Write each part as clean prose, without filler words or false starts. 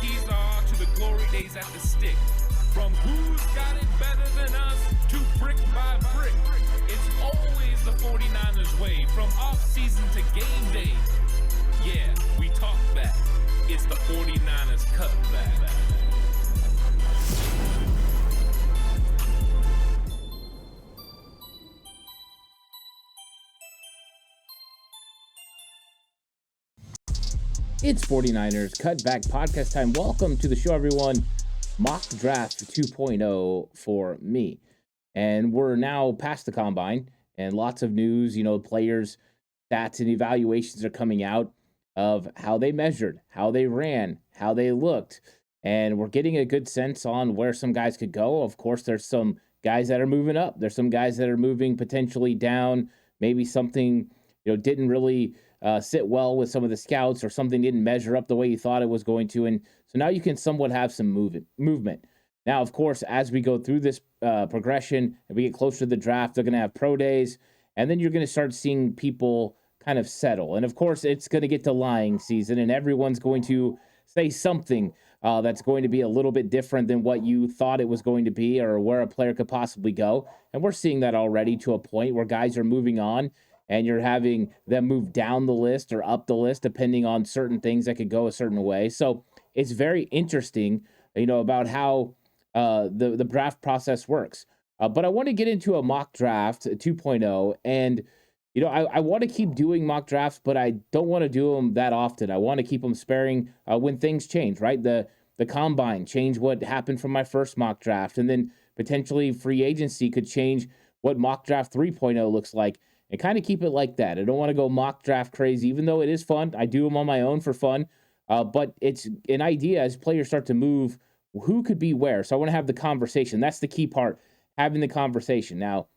keys are to the glory days at the stick. From who's got it better than us to brick by brick. It's always the 49ers way, from off-season to game day. Yeah, we talk back. It's the 49ers Cutback. It's 49ers Cutback podcast time. Welcome to the show, everyone. Mock Draft 2.0 for me. And we're now past the combine and lots of news, players, stats, and evaluations are coming out of how they measured, how they ran, how they looked. And we're getting a good sense on where some guys could go. Of course, there's some guys that are moving up. There's some guys that are moving potentially down. Maybe something, didn't really sit well with some of the scouts, or something didn't measure up the way you thought it was going to. And so now you can somewhat have some movement. Now, of course, as we go through this progression and we get closer to the draft, they're going to have pro days, and then you're going to start seeing people kind of settle. And of course, it's going to get to lying season, and everyone's going to say something that's going to be a little bit different than what you thought it was going to be, or where a player could possibly go. And we're seeing that already to a point where guys are moving on, and you're having them move down the list or up the list, depending on certain things that could go a certain way. So it's very interesting, about how the draft process works. But I want to get into a mock draft 2.0, and I want to keep doing mock drafts, but I don't want to do them that often. I want to keep them sparing when things change, right? The combine changed what happened from my first mock draft, and then potentially free agency could change what mock draft 3.0 looks like, and kind of keep it like that. I don't want to go mock draft crazy, even though it is fun. I do them on my own for fun, but it's an idea as players start to move, who could be where. So I want to have the conversation. That's the key part, having the conversation. Now,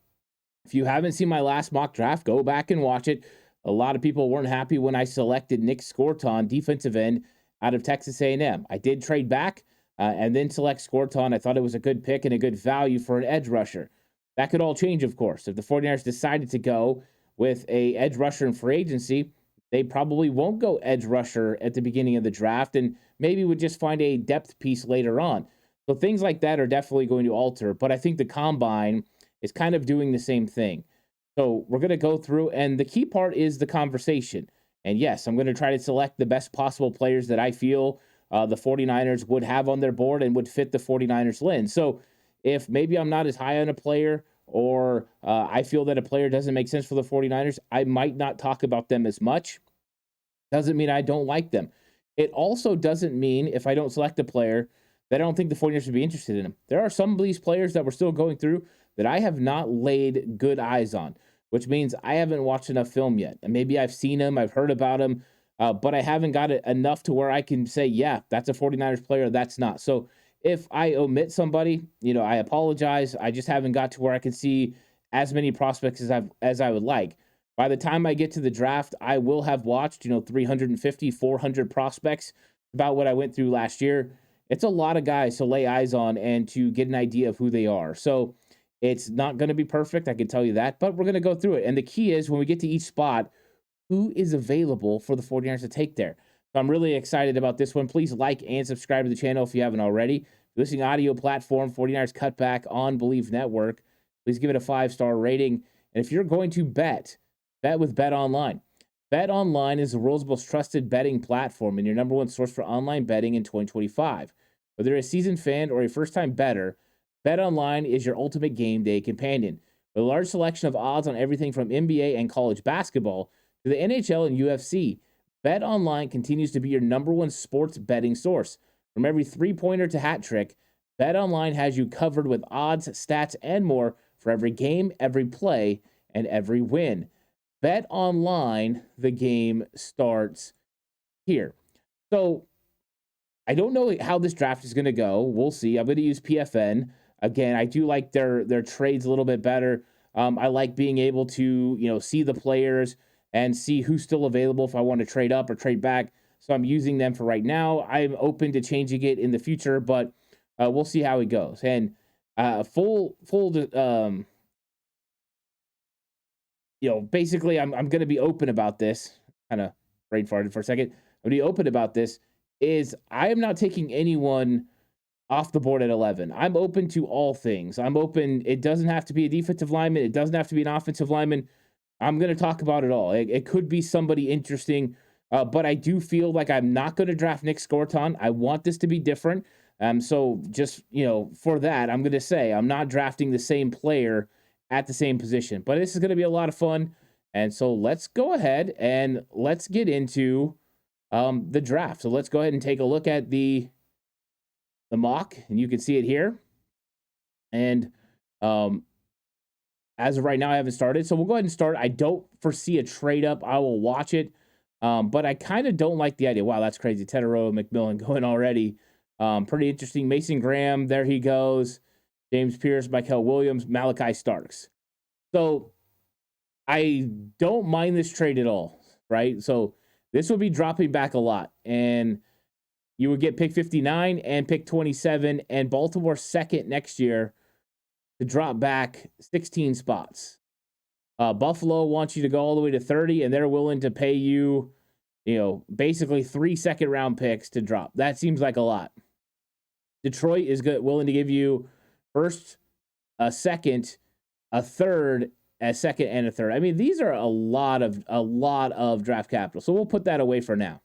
if you haven't seen my last mock draft, go back and watch it. A lot of people weren't happy when I selected Nick Scorton, defensive end out of Texas A&M. I did trade back and then select Scorton. I thought it was a good pick and a good value for an edge rusher. That could all change, of course. If the 49ers decided to go with a edge rusher in free agency, they probably won't go edge rusher at the beginning of the draft, and maybe would just find a depth piece later on. So things like that are definitely going to alter, but I think the combine is kind of doing the same thing. So we're going to go through, and the key part is the conversation. And yes, I'm going to try to select the best possible players that I feel the 49ers would have on their board and would fit the 49ers lens. So if maybe I'm not as high on a player, or I feel that a player doesn't make sense for the 49ers, I might not talk about them as much. Doesn't mean I don't like them. It also doesn't mean if I don't select a player that I don't think the 49ers would be interested in them. There are some of these players that we're still going through that I have not laid good eyes on, which means I haven't watched enough film yet. And maybe I've seen them, I've heard about them, but I haven't got it enough to where I can say, yeah, that's a 49ers player, that's not. So if I omit somebody, I apologize. I just haven't got to where I can see as many prospects as I would like. By the time I get to the draft, I will have watched, 350, 400 prospects, about what I went through last year. It's a lot of guys to lay eyes on and to get an idea of who they are. So it's not going to be perfect, I can tell you that, but we're going to go through it. And the key is, when we get to each spot, who is available for the 49ers to take there? So I'm really excited about this one. Please like and subscribe to the channel if you haven't already. If you're listening audio platform, 49ers Cutback on Believe Network, please give it a 5-star rating. And if you're going to bet with Bet Online. Bet Online is the world's most trusted betting platform and your number one source for online betting in 2025. Whether you're a seasoned fan or a first-time bettor, Bet Online is your ultimate game day companion. With a large selection of odds on everything from NBA and college basketball to the NHL and UFC, Bet Online continues to be your number one sports betting source. From every three-pointer to hat trick, Bet Online has you covered with odds, stats, and more for every game, every play, and every win. Bet Online, the game starts here. So I don't know how this draft is going to go. We'll see. I'm going to use PFN. Again, I do like their trades a little bit better. I like being able to, see the players and see who's still available if I want to trade up or trade back. So I'm using them for right now. I'm open to changing it in the future, but we'll see how it goes. And basically I'm going to be open about this. Kind of brain farted for a second. I'm going to be open about this. is I am not taking anyone off the board at 11. I'm open to all things. I'm open. It doesn't have to be a defensive lineman. It doesn't have to be an offensive lineman. I'm going to talk about it all. It could be somebody interesting, but I do feel like I'm not going to draft Nick Scorton. I want this to be different. So just, for that, I'm going to say I'm not drafting the same player at the same position, but this is going to be a lot of fun. And so let's go ahead and let's get into the draft. So let's go ahead and take a look at the mock, and you can see it here. And as of right now, I haven't started. So we'll go ahead and start. I don't foresee a trade up. I will watch it. But I kind of don't like the idea. Wow, that's crazy. Tedero McMillan going already. Pretty interesting. Mason Graham, there he goes. James Pierce, Michael Williams, Malachi Starks. So I don't mind this trade at all, right? So this will be dropping back a lot. And you would get pick 59 and pick 27 and Baltimore second next year to drop back 16 spots. Buffalo wants you to go all the way to 30, and they're willing to pay you, basically 3 second-round picks to drop. That seems like a lot. Detroit is willing to give you first, a second, a third, a second, and a third. I mean, these are a lot of draft capital. So we'll put that away for now.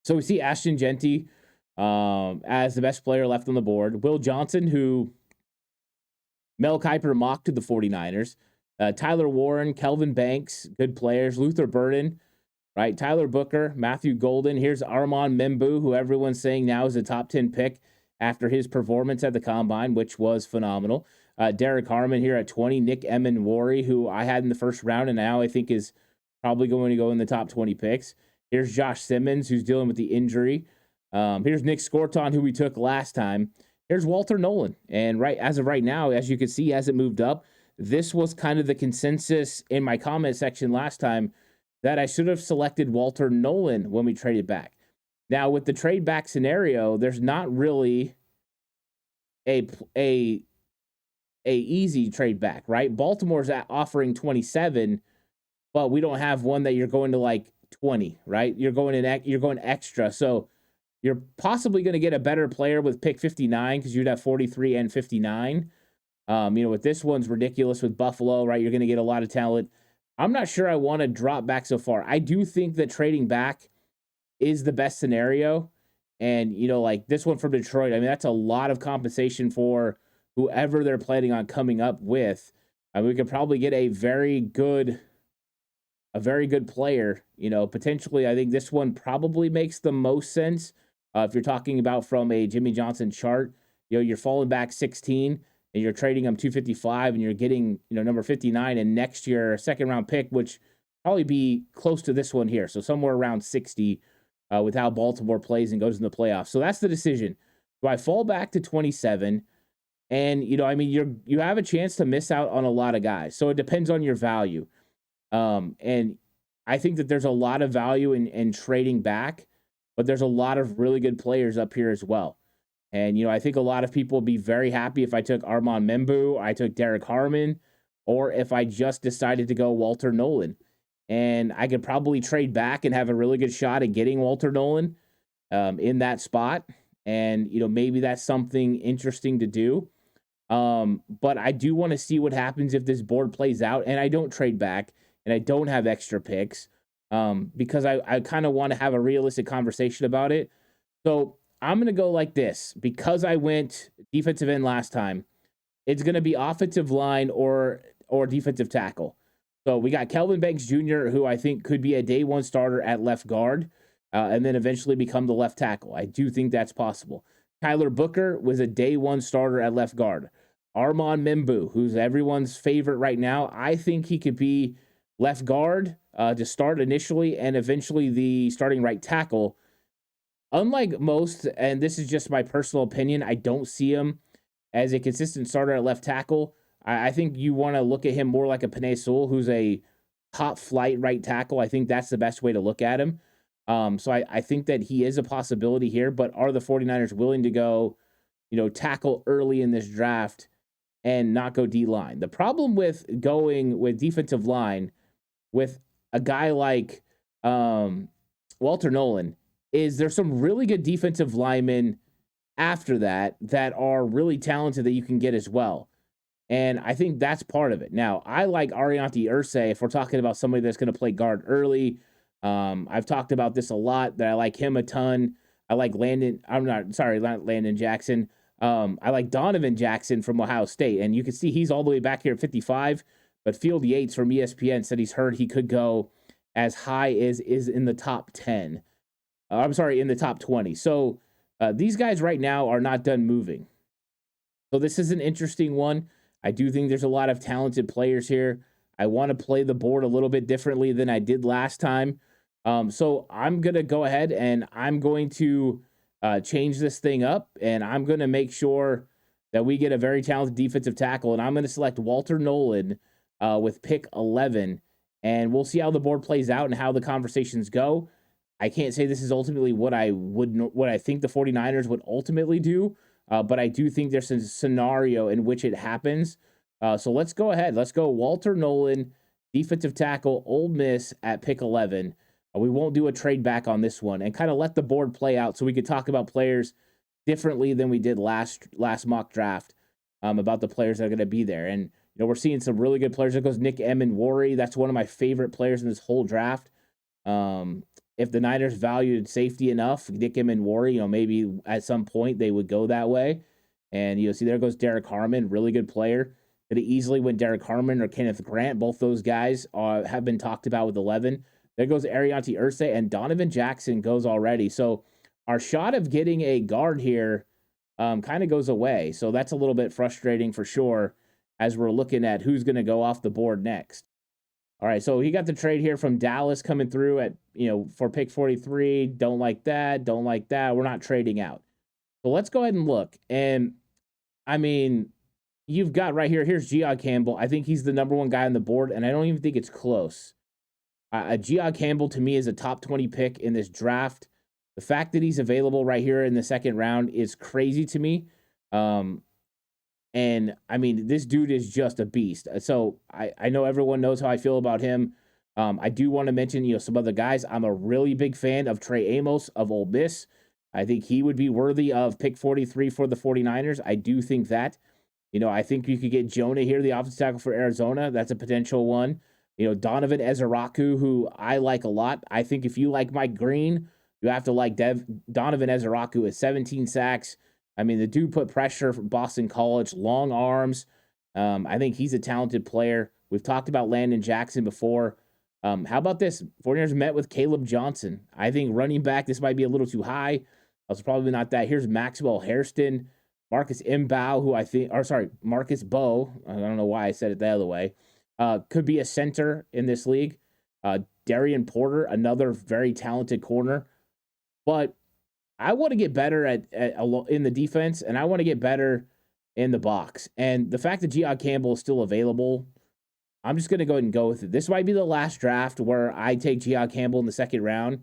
So we see Ashton Genty as the best player left on the board. Will Johnson, who Mel Kiper mocked to the 49ers. Tyler Warren, Kelvin Banks, good players. Luther Burden, right? Tyler Booker, Matthew Golden. Here's Armand Membu, who everyone's saying now is a top 10 pick after his performance at the Combine, which was phenomenal. Derek Harmon here at 20. Nick Emenwari, who I had in the first round and now I think is probably going to go in the top 20 picks. Here's Josh Simmons, who's dealing with the injury. Here's Nick Scorton, who we took last time. Here's Walter Nolan. And as of right now, as you can see, he hasn't moved up. This was kind of the consensus in my comment section last time that I should have selected Walter Nolan when we traded back. Now, with the trade back scenario, there's not really a easy trade back, right? Baltimore's offering 27, but we don't have one that you're going to like 20, right? You're going extra. So you're possibly going to get a better player with pick 59 because you'd have 43 and 59. With this one's ridiculous with Buffalo, right? You're going to get a lot of talent. I'm not sure I want to drop back so far. I do think that trading back is the best scenario. And, like this one from Detroit, I mean, that's a lot of compensation for whoever they're planning on coming up with. We could probably get a very good player, potentially. I think this one probably makes the most sense. If you're talking about from a Jimmy Johnson chart, you're falling back 16 and you're trading them 255 and you're getting, number 59 and next year, a second round pick, which probably be close to this one here. So somewhere around 60 with how Baltimore plays and goes in the playoffs. So that's the decision. Do I fall back to 27? And, you have a chance to miss out on a lot of guys. So it depends on your value. And I think that there's a lot of value in trading back, but there's a lot of really good players up here as well. And, I think a lot of people would be very happy if I took Armand Membu, I took Derek Harmon, or if I just decided to go Walter Nolan. And I could probably trade back and have a really good shot at getting Walter Nolan in that spot. And, maybe that's something interesting to do. But I do want to see what happens if this board plays out and I don't trade back and I don't have extra picks because I kind of want to have a realistic conversation about it. So I'm going to go like this. Because I went defensive end last time, it's going to be offensive line or defensive tackle. So we got Kelvin Banks Jr., who I think could be a day one starter at left guard and then eventually become the left tackle. I do think that's possible. Tyler Booker was a day one starter at left guard. Armand Membu, who's everyone's favorite right now, I think he could be left guard to start initially and eventually the starting right tackle. Unlike most, and this is just my personal opinion, I don't see him as a consistent starter at left tackle. I think you want to look at him more like a Penei Sewell, who's a top flight right tackle. I think that's the best way to look at him. So I think that he is a possibility here, but are the 49ers willing to go, tackle early in this draft and not go D-line? The problem with going with defensive line with a guy like Walter Nolan is there's some really good defensive linemen after that are really talented that you can get as well. And I think that's part of it. Now, I like Arianti Irsay if we're talking about somebody that's going to play guard early. I've talked about this a lot, that I like him a ton. I like not Landon Jackson. I like Donovan Jackson from Ohio State. And you can see he's all the way back here at 55. But Field Yates from ESPN said he's heard he could go as high as is in the top 10. In the top 20. So these guys right now are not done moving. So this is an interesting one. I do think there's a lot of talented players here. I want to play the board a little bit differently than I did last time. So I'm going to go ahead and I'm going to change this thing up, and I'm going to make sure that we get a very talented defensive tackle, and I'm going to select Walter Nolan with pick 11, and we'll see how the board plays out and how the conversations go. I can't say this is ultimately what I think the 49ers would ultimately do, but I do think there's a scenario in which it happens. So let's go ahead. Let's go Walter Nolan, defensive tackle, Ole Miss at pick 11. We won't do a trade back on this one, and kind of let the board play out so we could talk about players differently than we did last mock draft, about the players that are going to be there. And we're seeing some really good players. There goes Nick Emmanwori. That's one of my favorite players in this whole draft. If the Niners valued safety enough, Nick Emmanwori, maybe at some point they would go that way. And see, there goes Derek Harmon, really good player. Could have easily went Derek Harmon or Kenneth Grant. Both those guys have been talked about with 11. There goes Arianti Irsay, and Donovan Jackson goes already. So our shot of getting a guard here kind of goes away. So that's a little bit frustrating for sure as we're looking at who's going to go off the board next. All right, so he got the trade here from Dallas coming through at, for pick 43. Don't like that. Don't like that. We're not trading out. So let's go ahead and look. And, you've got right here, here's Geog Campbell. I think he's the number one guy on the board, and I don't even think it's close. Geog Campbell, to me, is a top 20 pick in this draft. The fact that he's available right here in the second round is crazy to me. This dude is just a beast. So I know everyone knows how I feel about him. I do want to mention, some other guys. I'm a really big fan of Trey Amos of Ole Miss. I think he would be worthy of pick 43 for the 49ers. I do think that. I think you could get Jonah here, the offensive tackle for Arizona. That's a potential one. Donovan Ezeraku, who I like a lot. I think if you like Mike Green, you have to like Donovan Ezeraku at 17 sacks. The dude put pressure from Boston College, long arms. I think he's a talented player. We've talked about Landon Jackson before. How about this? 49ers met with Caleb Johnson. I think running back, this might be a little too high. That's probably not that. Here's Maxwell Hairston, Marcus Mbow, Marcus Bowe. I don't know why I said it the other way. Could be a center in this league. Darian Porter, another very talented corner. But I want to get better in the defense, and I want to get better in the box. And the fact that Geog Campbell is still available, I'm just going to go ahead and go with it. This might be the last draft where I take Geog Campbell in the second round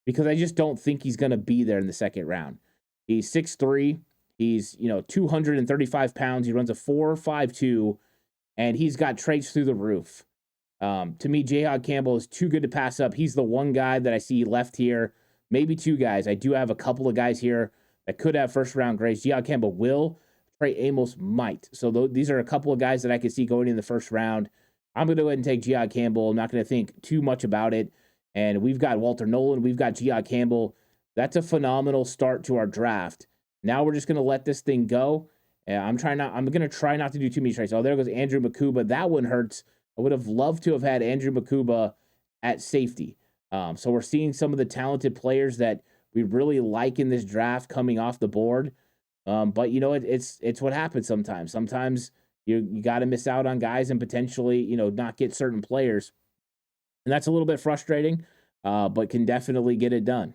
because I just don't think he's going to be there in the second round. He's 6'3". He's 235 pounds. He runs a 4.52, and he's got traits through the roof. To me, Geog Campbell is too good to pass up. He's the one guy that I see left here. Maybe two guys. I do have a couple of guys here that could have first-round grades. Geog Campbell will. Trey Amos might. So these are a couple of guys that I could see going in the first round. I'm going to go ahead and take Geog Campbell. I'm not going to think too much about it. And we've got Walter Nolan. We've got Geog Campbell. That's a phenomenal start to our draft. Now we're just going to let this thing go. I'm going to try not to do too many trades. Oh, there goes Andrew Makuba. That one hurts. I would have loved to have had Andrew Makuba at safety. So we're seeing some of the talented players that we really like in this draft coming off the board. But it's what happens sometimes. Sometimes you got to miss out on guys and potentially, not get certain players. And that's a little bit frustrating, but can definitely get it done.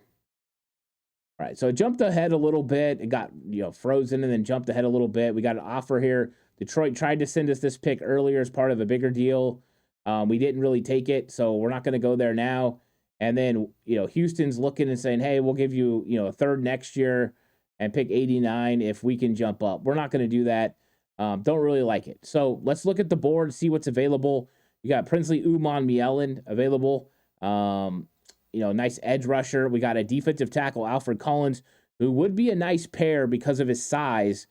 All right, so it jumped ahead a little bit. It got frozen and then jumped ahead a little bit. We got an offer here. Detroit tried to send us this pick earlier as part of a bigger deal. We didn't really take it, so we're not going to go there now. And then Houston's looking and saying, "Hey, we'll give you a third next year and pick 89 if we can jump up." We're not going to do that. Don't really like it. So let's look at the board, see what's available. You got Princely Uman Mielen available. nice edge rusher. We got a defensive tackle, Alfred Collins, who would be a nice pair because of his size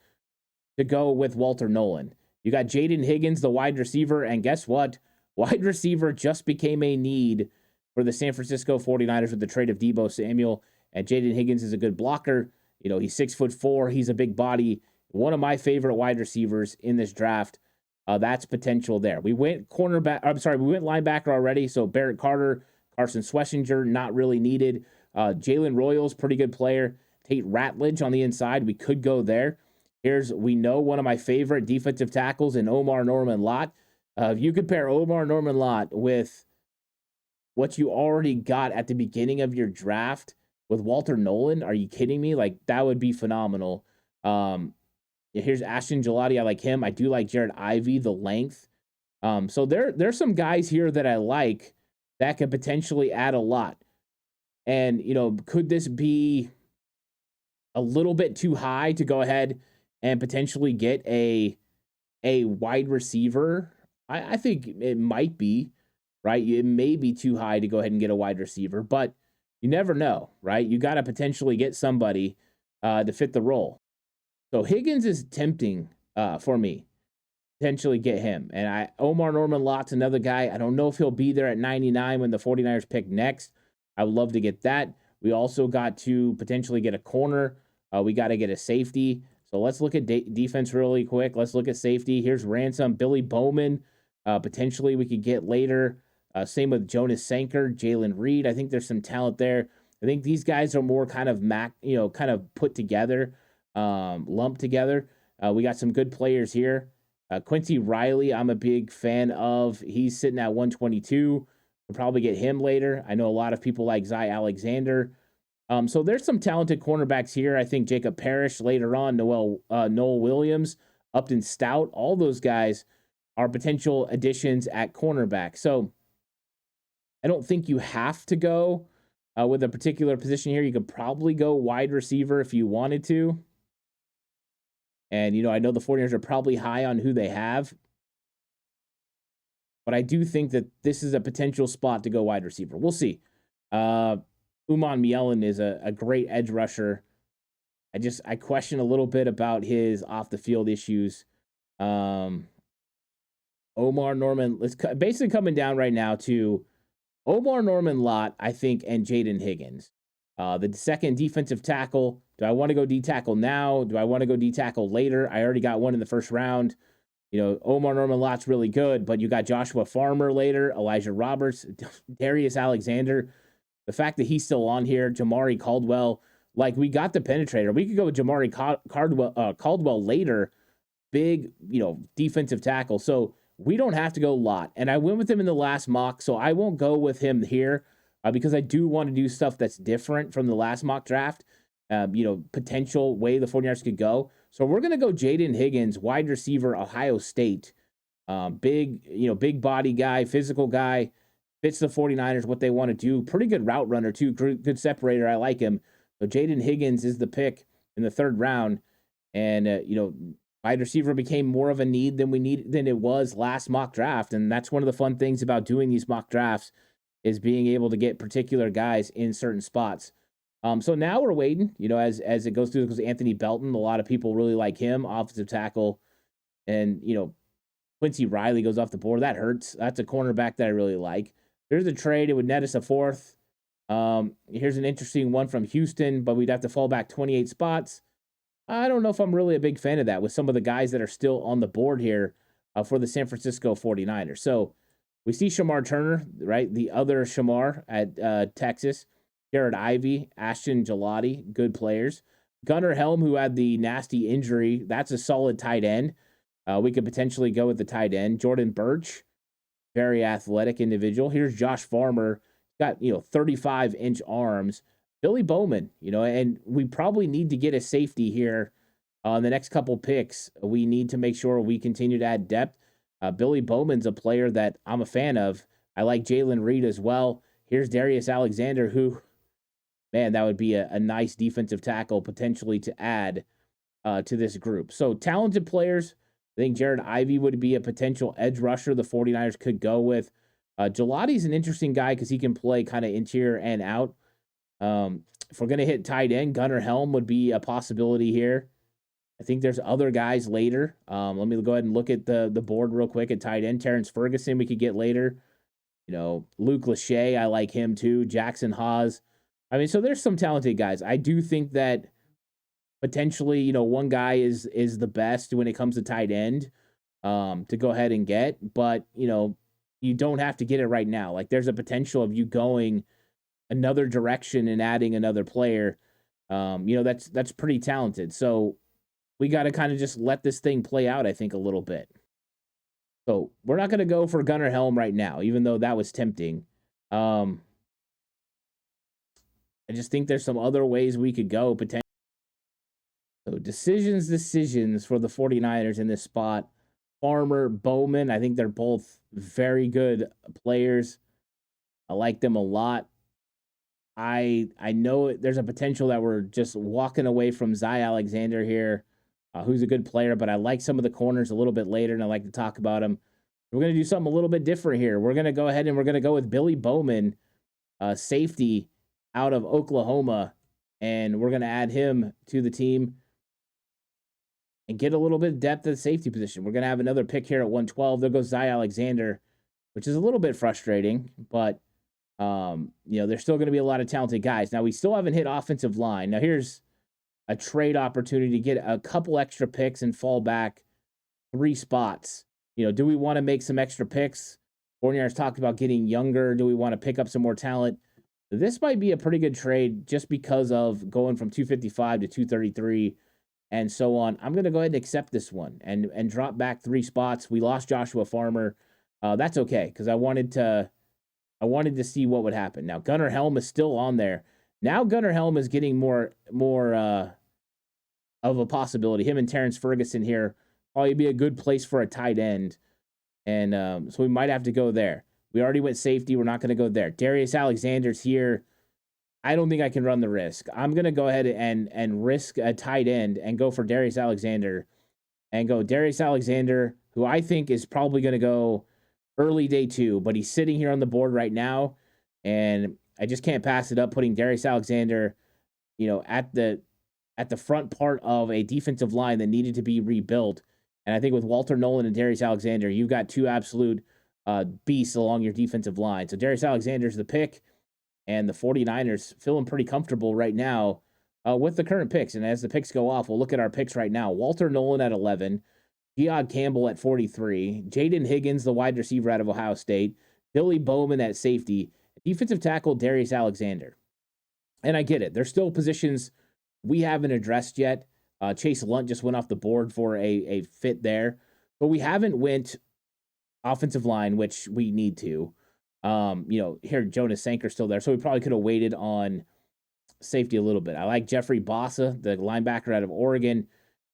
to go with Walter Nolan. You got Jaden Higgins, the wide receiver, and guess what? Wide receiver just became a need for the San Francisco 49ers with the trade of Deebo Samuel, and Jaden Higgins is a good blocker. He's 6'4". He's a big body. One of my favorite wide receivers in this draft. That's potential there. We went cornerback. I'm sorry, we went linebacker already. So Barrett Carter, Carson Schlesinger, not really needed. Jalen Royals, pretty good player. Tate Ratledge on the inside. We could go there. We know one of my favorite defensive tackles in Omar Norman Lott. If you compare Omar Norman Lott with what you already got at the beginning of your draft with Walter Nolan, are you kidding me? Like, that would be phenomenal. Here's Ashton Gelati. I like him. I do like Jared Ivey, the length. So there's some guys here that I like that could potentially add a lot. And, could this be a little bit too high to go ahead and potentially get a wide receiver? I think it might be, right? It may be too high to go ahead and get a wide receiver, but you never know, right? You got to potentially get somebody to fit the role. So Higgins is tempting for me, potentially get him. And Omar Norman Lott's another guy. I don't know if he'll be there at 99 when the 49ers pick next. I would love to get that. We also got to potentially get a corner. We got to get a safety. So let's look at defense really quick. Let's look at safety. Here's Ransom, Billy Bowman. Potentially we could get later. Same with Jonas Sanker, Jalen Reed. I think there's some talent there. I think these guys are more kind of kind of put together, lumped together. We got some good players here. Quincy Riley, I'm a big fan of. He's sitting at 122. We'll probably get him later. I know a lot of people like Zy Alexander. So there's some talented cornerbacks here. I think Jacob Parrish later on, Noel Williams, Upton Stout, all those guys are potential additions at cornerback. So I don't think you have to go with a particular position here. You could probably go wide receiver if you wanted to. And, I know the 49ers are probably high on who they have. But I do think that this is a potential spot to go wide receiver. We'll see. Uman Mielen is a great edge rusher. I question a little bit about his off the field issues. Omar Norman, basically coming down right now to Omar Norman Lott, I think, and Jaden Higgins. The second defensive tackle. Do I want to go D-tackle now? Do I want to go D-tackle later? I already got one in the first round. Omar Norman Lott's really good, but you got Joshua Farmer later, Elijah Roberts, Darius Alexander. The fact that he's still on here, Jamari Caldwell, we got the penetrator. We could go with Jamari Caldwell later, big, defensive tackle. So we don't have to go Lott. And I went with him in the last mock, so I won't go with him here because I do want to do stuff that's different from the last mock draft. Potential way the 49ers could go. So we're going to go Jaden Higgins, wide receiver, Ohio State. Big body guy, physical guy, fits the 49ers, what they want to do. Pretty good route runner, too. Good separator. I like him. So Jaden Higgins is the pick in the third round. And, wide receiver became more of a need than it was last mock draft. And that's one of the fun things about doing these mock drafts is being able to get particular guys in certain spots. So now we're waiting, as it goes through, because Anthony Belton, a lot of people really like him, offensive tackle. And, Quincy Riley goes off the board. That hurts. That's a cornerback that I really like. There's a trade. It would net us a fourth. Here's an interesting one from Houston, but we'd have to fall back 28 spots. I don't know if I'm really a big fan of that with some of the guys that are still on the board here for the San Francisco 49ers. So we see Shamar Turner, right? The other Shamar at Texas. Jared Ivey, Ashton Gelati, good players. Gunnar Helm, who had the nasty injury, that's a solid tight end. We could potentially go with the tight end. Jordan Birch, very athletic individual. Here's Josh Farmer, got 35-inch arms. Billy Bowman, and we probably need to get a safety here on the next couple picks. We need to make sure we continue to add depth. Billy Bowman's a player that I'm a fan of. I like Jalen Reed as well. Here's Darius Alexander, who, man, that would be a nice defensive tackle potentially to add to this group. So talented players. I think Jared Ivey would be a potential edge rusher the 49ers could go with. Gelati's an interesting guy because he can play kind of interior and out. If we're going to hit tight end, Gunnar Helm would be a possibility here. I think there's other guys later. Let me go ahead and look at the board real quick at tight end. Terrence Ferguson we could get later. Luke Lachey, I like him too. Jackson Haas. I mean, so there's some talented guys. I do think that potentially, one guy is the best when it comes to tight end to go ahead and get, but you don't have to get it right now. Like there's a potential of you going another direction and adding another player. That's pretty talented. So we got to kind of just let this thing play out, I think, a little bit. So we're not going to go for Gunnar Helm right now, even though that was tempting. I just think there's some other ways we could go potentially. So decisions for the 49ers in this spot. Farmer, Bowman, I think they're both very good players. I like them a lot. I know there's a potential that we're just walking away from Zy Alexander here, who's a good player, but I like some of the corners a little bit later, and I like to talk about him. We're going to do something a little bit different here. We're going to go ahead and we're going to go with Billy Bowman, safety out of Oklahoma, and we're going to add him to the team and get a little bit of depth at the safety position. We're going to have another pick here at 112. There goes Zy Alexander, which is a little bit frustrating, but there's still going to be a lot of talented guys. Now, we still haven't hit offensive line. Now, here's a trade opportunity to get a couple extra picks and fall back 3 spots. Do we want to make some extra picks? Fournier's talked about getting younger. Do we want to pick up some more talent? This might be a pretty good trade just because of going from 255 to 233 and so on. I'm going to go ahead and accept this one and drop back 3 spots. We lost Joshua Farmer. That's okay because I wanted to see what would happen. Now, Gunnar Helm is still on there. Now Gunnar Helm is getting more of a possibility. Him and Terrence Ferguson here probably be a good place for a tight end. And so we might have to go there. We already went safety. We're not going to go there. Darius Alexander's here. I don't think I can run the risk. I'm going to go ahead and risk a tight end and go for Darius Alexander who I think is probably going to go early day 2, but he's sitting here on the board right now, and I just can't pass it up putting Darius Alexander, at the front part of a defensive line that needed to be rebuilt. And I think with Walter Nolan and Darius Alexander, you've got 2 absolute beasts along your defensive line. So Darius Alexander's the pick, and the 49ers feeling pretty comfortable right now with the current picks. And as the picks go off, we'll look at our picks right now. Walter Nolan at 11, Geod Campbell at 43, Jaden Higgins, the wide receiver out of Ohio State, Billy Bowman at safety, defensive tackle Darius Alexander. And I get it. There's still positions we haven't addressed yet. Chase Lunt just went off the board for a fit there, but we haven't went offensive line, which we need to. Here Jonas Sanker's still there, so we probably could have waited on safety a little bit. I like Jeffrey Bossa, the linebacker out of Oregon.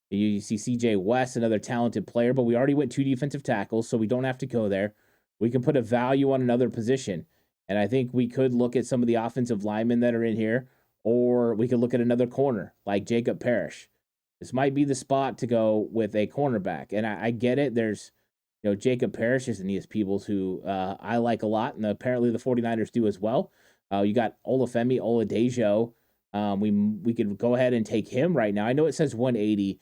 You see CJ West, another talented player, but we already went 2 defensive tackles, so we don't have to go there. We can put a value on another position, and I think we could look at some of the offensive linemen that are in here, or we could look at another corner like Jacob Parrish. This might be the spot to go with a cornerback. And I get it. There's, Jacob Parrish is Aeneas Peebles, who I like a lot, and apparently the 49ers do as well. You got Olufemi Oladejo. We could go ahead and take him right now. I know it says 180,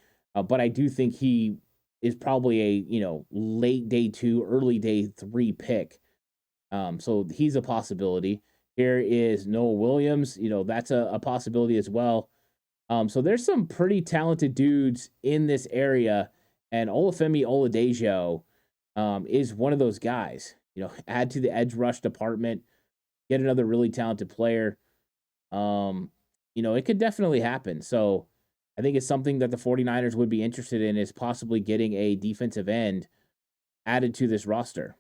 but I do think he is probably a, late day 2, early day 3 pick. So he's a possibility. Here is Noah Williams. That's a possibility as well. So there's some pretty talented dudes in this area, and Olufemi Oladejo is one of those guys. Add to the edge rush department, get another really talented player. It could definitely happen. So I think it's something that the 49ers would be interested in, is possibly getting a defensive end added to this roster.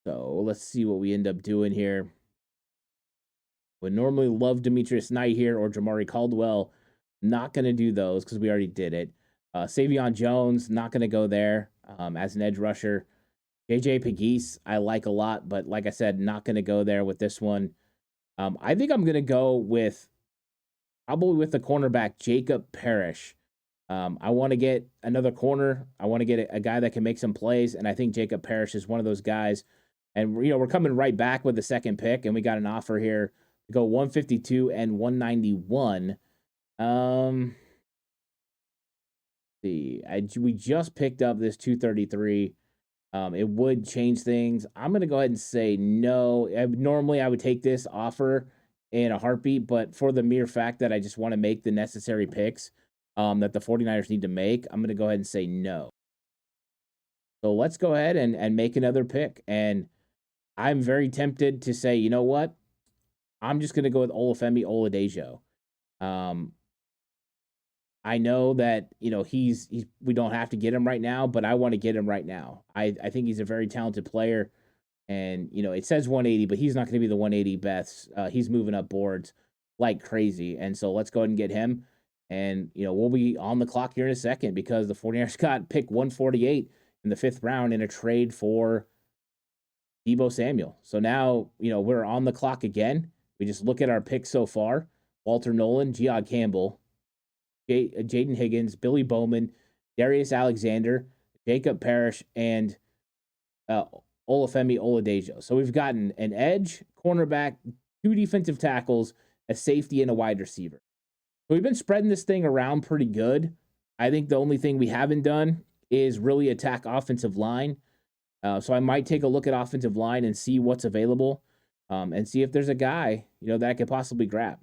So let's see what we end up doing here. Would normally love Demetrius Knight here or Jamari Caldwell. Not going to do those because we already did it. Savion Jones, not going to go there as an edge rusher. JJ Pegues, I like a lot, but like I said, not going to go there with this one. I think I'm going to go with probably with the cornerback Jacob Parrish. I want to get another corner. I want to get a guy that can make some plays, and I think Jacob Parrish is one of those guys. And we're coming right back with the second pick, and we got an offer here to go 152 and 191. We just picked up this 233. It would change things. I'm gonna go ahead and say no. Normally, I would take this offer in a heartbeat, but for the mere fact that I just want to make the necessary picks that the 49ers need to make, I'm gonna go ahead and say no. So let's go ahead and make another pick. And I'm very tempted to say, you know what? I'm just gonna go with Olufemi Oladejo. Um, I know that he's we don't have to get him right now, but I want to get him right now. I think he's a very talented player, and it says 180, but he's not going to be the 180 best. He's moving up boards like crazy, and so let's go ahead and get him. And we'll be on the clock here in a second because the 49ers got pick 148 in the 5th round in a trade for Deebo Samuel. So now we're on the clock again. We just look at our picks so far: Walter Nolan, Geod Campbell, Jaden Higgins, Billy Bowman, Darius Alexander, Jacob Parrish, and Olufemi Oladejo. So we've gotten an edge, cornerback, 2 defensive tackles, a safety, and a wide receiver. So we've been spreading this thing around pretty good. I think the only thing we haven't done is really attack offensive line. So I might take a look at offensive line and see what's available, and see if there's a guy that I could possibly grab.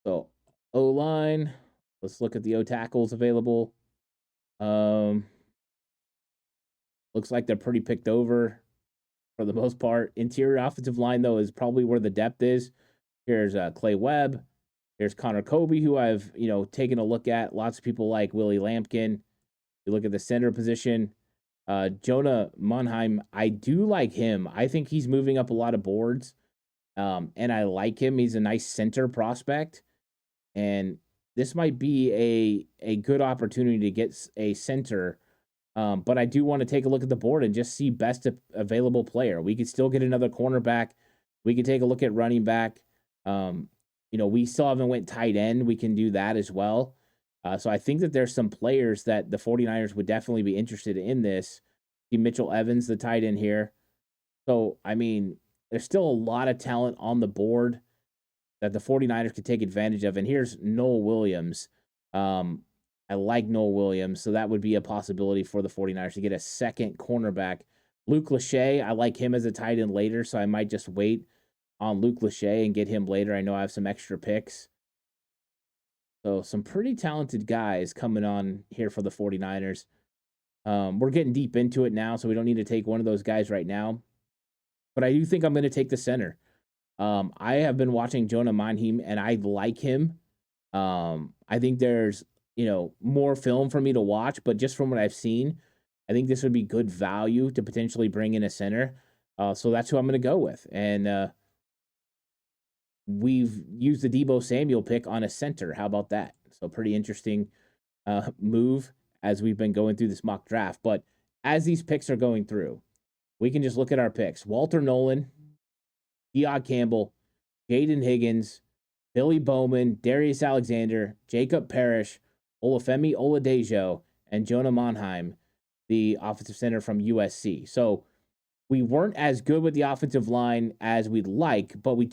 So O-line. Let's look at the O tackles available. Looks like they're pretty picked over for the most part. Interior offensive line, though, is probably where the depth is. Here's Clay Webb. Here's Connor Kobe, who I've taken a look at. Lots of people like Willie Lampkin. You look at the center position. Jonah Monheim, I do like him. I think he's moving up a lot of boards, and I like him. He's a nice center prospect. And this might be a good opportunity to get a center, but I do want to take a look at the board and just see best available player. We could still get another cornerback. We could take a look at running back. We still haven't went tight end. We can do that as well. So I think that there's some players that the 49ers would definitely be interested in this. See Mitchell Evans, the tight end here. So, there's still a lot of talent on the board that the 49ers could take advantage of. And here's Noel Williams. I like Noel Williams, so that would be a possibility for the 49ers to get a second cornerback. Luke Lachey, I like him as a tight end later, so I might just wait on Luke Lachey and get him later. I know I have some extra picks. So some pretty talented guys coming on here for the 49ers. We're getting deep into it now, so we don't need to take one of those guys right now. But I do think I'm going to take the center. I have been watching Jonah Monheim, and I like him. I think there's, more film for me to watch, but just from what I've seen, I think this would be good value to potentially bring in a center. So that's who I'm going to go with. And we've used the Deebo Samuel pick on a center. How about that? So pretty interesting move as we've been going through this mock draft. But as these picks are going through, we can just look at our picks. Walter Nolan, Geod Campbell, Jaden Higgins, Billy Bowman, Darius Alexander, Jacob Parrish, Olufemi Oladejo, and Jonah Monheim, the offensive center from USC. So we weren't as good with the offensive line as we'd like, but we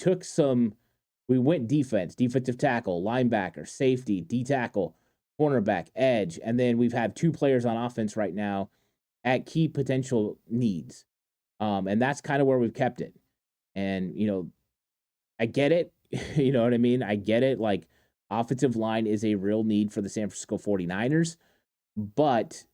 went defensive tackle, linebacker, safety, D tackle, cornerback, edge, and then we've had 2 players on offense right now at key potential needs. And that's kind of where we've kept it. And, I get it. You know what I mean? I get it. Like, offensive line is a real need for the San Francisco 49ers. But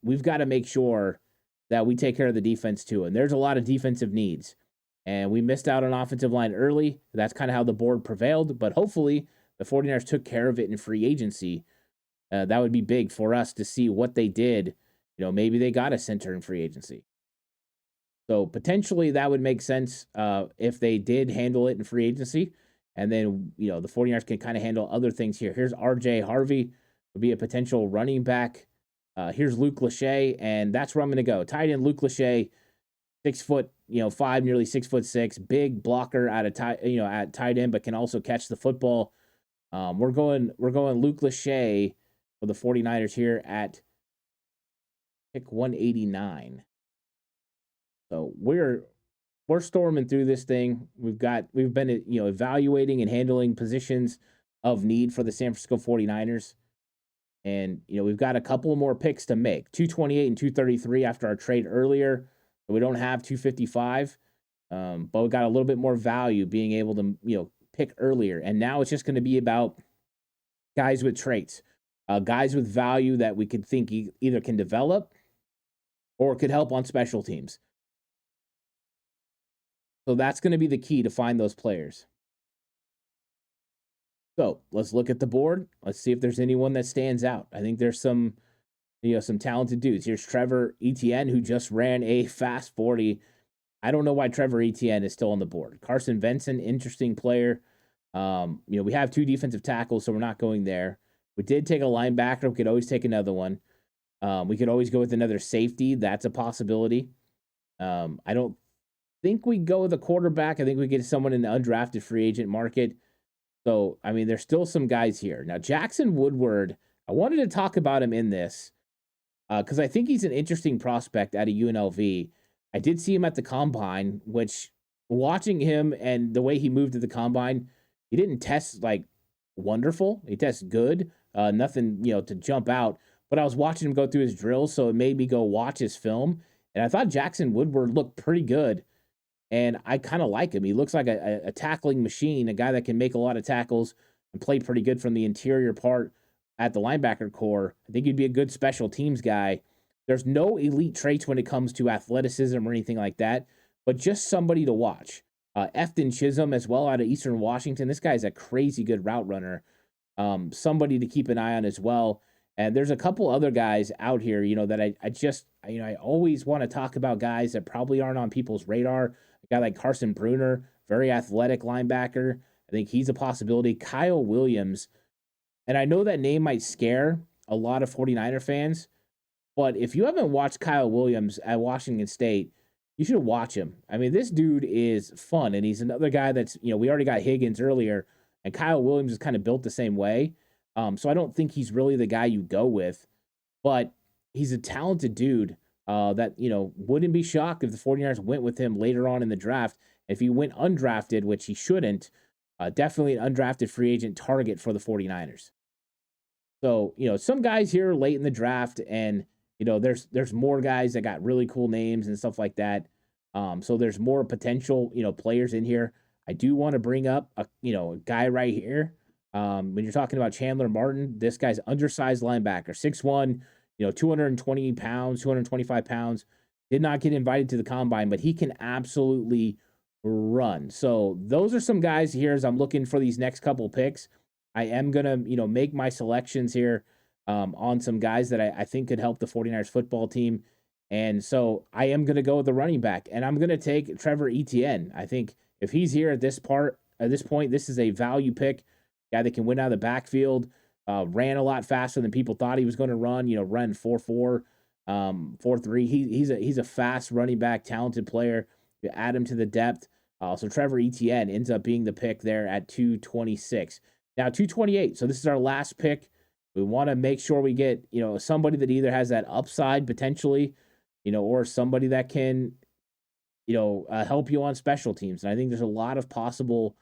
we've got to make sure that we take care of the defense too. And there's a lot of defensive needs. And we missed out on offensive line early. That's kind of how the board prevailed. But hopefully the 49ers took care of it in free agency. That would be big for us to see what they did. Maybe they got a center in free agency. So potentially that would make sense if they did handle it in free agency. And then, the 49ers can kind of handle other things here. Here's RJ Harvey, would be a potential running back. Here's Luke Lachey, and that's where I'm going to go. Tight end Luke Lachey, 6'5", nearly 6'6", big blocker at tight end, but can also catch the football. We're going Luke Lachey for the 49ers here at pick 189. So we're storming through this thing. We've been evaluating and handling positions of need for the San Francisco 49ers. And we've got a couple more picks to make. 228 and 233 after our trade earlier. So we don't have 255. But we got a little bit more value being able to pick earlier. And now it's just going to be about guys with traits, guys with value that we could think either can develop or could help on special teams. So that's going to be the key to find those players. So let's look at the board. Let's see if there's anyone that stands out. I think there's some talented dudes. Here's Trevor Etienne, who just ran a fast 40. I don't know why Trevor Etienne is still on the board. Carson Benson, interesting player. We have 2 defensive tackles, so we're not going there. We did take a linebacker. We could always take another one. We could always go with another safety. That's a possibility. I don't think we go with a quarterback. I think we get someone in the undrafted free agent market. So, I mean, there's still some guys here. Now, Jackson Woodward, I wanted to talk about him in this because I think he's an interesting prospect out of UNLV. I did see him at the Combine, which watching him and the way he moved to the Combine, he didn't test like wonderful. He tests good, nothing, to jump out. But I was watching him go through his drills, so it made me go watch his film. And I thought Jackson Woodward looked pretty good. And I kind of like him. He looks like a tackling machine, a guy that can make a lot of tackles and play pretty good from the interior part at the linebacker core. I think he'd be a good special teams guy. There's no elite traits when it comes to athleticism or anything like that, but just somebody to watch. Efton Chisholm as well out of Eastern Washington. This guy's a crazy good route runner. Somebody to keep an eye on as well. And there's a couple other guys out here, that I always want to talk about guys that probably aren't on people's radar. A guy like Carson Bruner, very athletic linebacker. I think he's a possibility. Kyle Williams. And I know that name might scare a lot of 49er fans, but if you haven't watched Kyle Williams at Washington State, you should watch him. I mean, this dude is fun, and he's another guy that's, we already got Higgins earlier, and Kyle Williams is kind of built the same way. So I don't think he's really the guy you go with, but he's a talented dude that, wouldn't be shocked if the 49ers went with him later on in the draft. If he went undrafted, which he shouldn't, definitely an undrafted free agent target for the 49ers. So, some guys here late in the draft, and, there's more guys that got really cool names and stuff like that. So there's more potential, players in here. I do want to bring up a guy right here. When you're talking about Chandler Martin, this guy's undersized linebacker, 6'1", 220 pounds, 225 pounds. Did not get invited to the Combine, but he can absolutely run. So those are some guys here as I'm looking for these next couple picks. I am going to, make my selections here on some guys that I think could help the 49ers football team. And so I am going to go with the running back, and I'm going to take Trevor Etienne. I think if he's here at this point, this is a value pick. Guy that can win out of the backfield, ran a lot faster than people thought he was going to run. Run 4.4, 4.3. He's a fast running back, talented player. You add him to the depth. So Trevor Etienne ends up being the pick there at 226. Now 228. So this is our last pick. We want to make sure we get somebody that either has that upside potentially, or somebody that can help you on special teams. And I think there's a lot of possible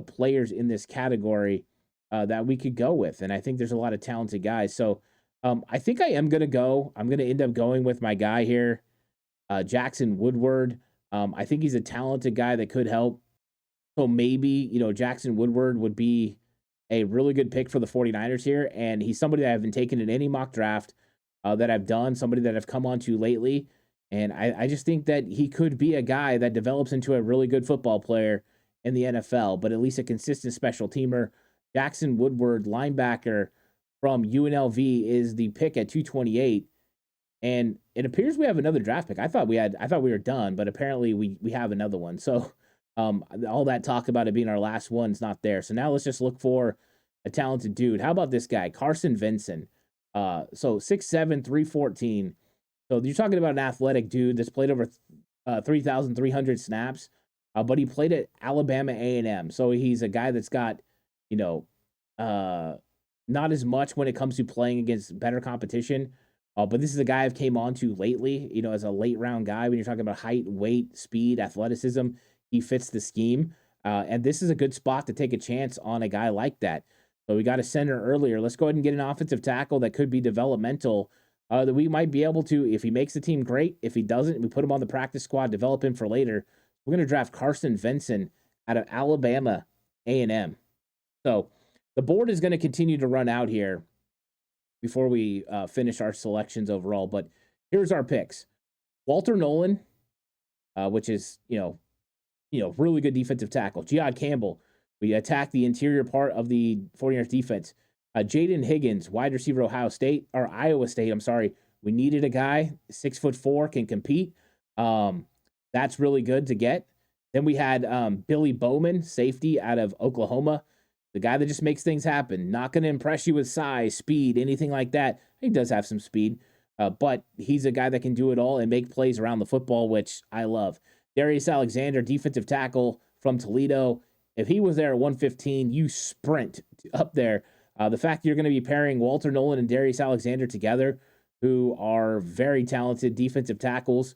players in this category that we could go with. And I think there's a lot of talented guys. So I think I'm going to end up going with my guy here, Jackson Woodward. I think he's a talented guy that could help. So maybe, Jackson Woodward would be a really good pick for the 49ers here. And he's somebody that I haven't taken in any mock draft that I've done, somebody that I've come on to lately. And I just think that he could be a guy that develops into a really good football player in the NFL, but at least a consistent special teamer. Jackson Woodward, linebacker from UNLV, is the pick at 228. And it appears we have another draft pick. I thought we were done, but apparently we have another one. So all that talk about it being our last one is not there. So now let's just look for a talented dude. How about this guy, Carson Benson? So 6'7", 314. So you're talking about an athletic dude that's played over 3,300 snaps. But he played at Alabama A&M. So he's a guy that's got, uh, not as much when it comes to playing against better competition. But this is a guy I've came on to lately, as a late round guy. When you're talking about height, weight, speed, athleticism, he fits the scheme. And this is a good spot to take a chance on a guy like that. So we got a center earlier. Let's go ahead and get an offensive tackle that could be developmental. That we might be able to, if he makes the team, great. If he doesn't, we put him on the practice squad, develop him for later. We're going to draft Carson Vinson out of Alabama A&M. So the board is going to continue to run out here before we finish our selections overall. But here's our picks: Walter Nolan, which is really good defensive tackle. Jihad Campbell, we attack the interior part of the 49ers defense. Jaden Higgins, wide receiver, Iowa State. I'm sorry. We needed a guy 6'4", can compete. That's really good to get. Then we had Billy Bowman, safety out of Oklahoma. The guy that just makes things happen. Not going to impress you with size, speed, anything like that. He does have some speed, but he's a guy that can do it all and make plays around the football, which I love. Darius Alexander, defensive tackle from Toledo. If he was there at 115, you sprint up there. The fact that you're going to be pairing Walter Nolan and Darius Alexander together, who are very talented defensive tackles,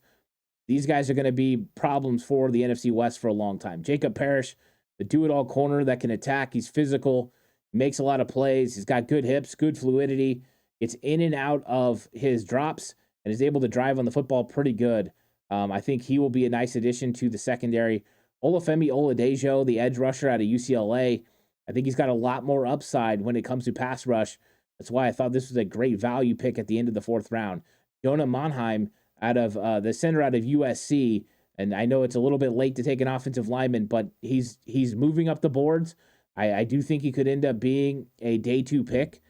these guys are going to be problems for the NFC West for a long time. Jacob Parrish, the do-it-all corner that can attack. He's physical, makes a lot of plays. He's got good hips, good fluidity. Gets in and out of his drops and is able to drive on the football pretty good. I think he will be a nice addition to the secondary. Olufemi Oladejo, the edge rusher out of UCLA. I think he's got a lot more upside when it comes to pass rush. That's why I thought this was a great value pick at the end of the 4th round. Jonah Monheim, out of the center out of USC. And I know it's a little bit late to take an offensive lineman, but he's moving up the boards. I do think he could end up being a day 2 pick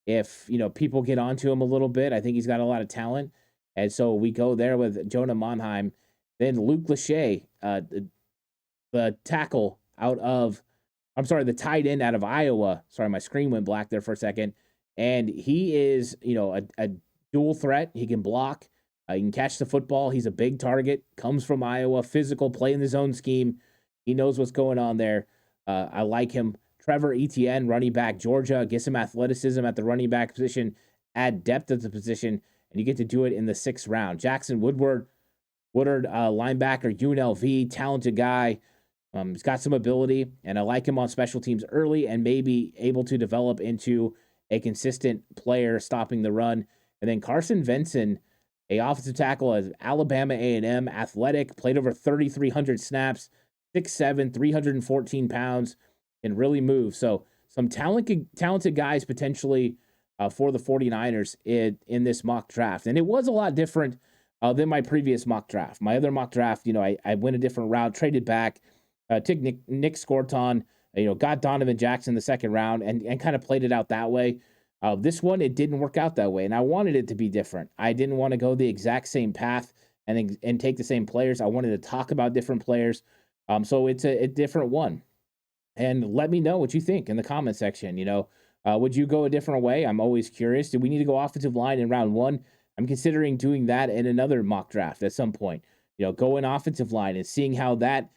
if people get onto him a little bit. I think he's got a lot of talent, and so we go there with Jonah Monheim. Then Luke Lachey, the tackle the tight end out of Iowa. Sorry, my screen went black there for a second. And he is a dual threat. He can block. He can catch the football. He's a big target. Comes from Iowa. Physical, play in the zone scheme. He knows what's going on there. I like him. Trevor Etienne, running back, Georgia. Get some athleticism at the running back position. Add depth at the position. And you get to do it in the 6th round. Jackson Woodward, linebacker, UNLV. Talented guy. He's got some ability. And I like him on special teams early and maybe able to develop into a consistent player stopping the run. And then Carson Vinson, a offensive tackle at Alabama A&M, athletic, played over 3,300 snaps, 6'7", 314 pounds, can really move. So some talented guys potentially for the 49ers in this mock draft. And it was a lot different than my previous mock draft. My other mock draft, I went a different route, traded back, took Nick Scorton, got Donovan Jackson in the 2nd round and kind of played it out that way. This one, it didn't work out that way, and I wanted it to be different. I didn't want to go the exact same path and take the same players. I wanted to talk about different players. So it's a different one. And let me know what you think in the comment section. Would you go a different way? I'm always curious. Do we need to go offensive line in round 1? I'm considering doing that in another mock draft at some point. Go in offensive line and seeing how that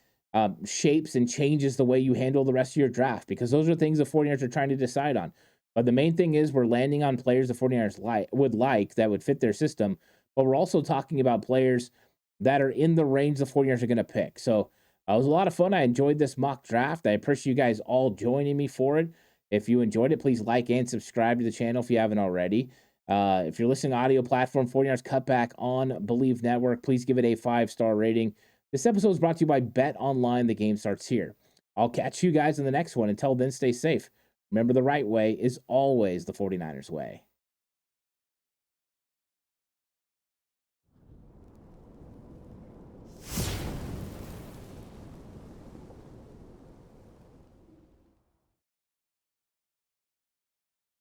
shapes and changes the way you handle the rest of your draft, because those are things the 49ers are trying to decide on. But the main thing is we're landing on players the 49ers would like that would fit their system. But we're also talking about players that are in the range the 49ers are going to pick. So it was a lot of fun. I enjoyed this mock draft. I appreciate you guys all joining me for it. If you enjoyed it, please like and subscribe to the channel if you haven't already. If you're listening to audio platform, 49ers Cutback on Believe Network, please give it a 5-star rating. This episode is brought to you by Bet Online. The game starts here. I'll catch you guys in the next one. Until then, stay safe. Remember, the right way is always the 49ers way.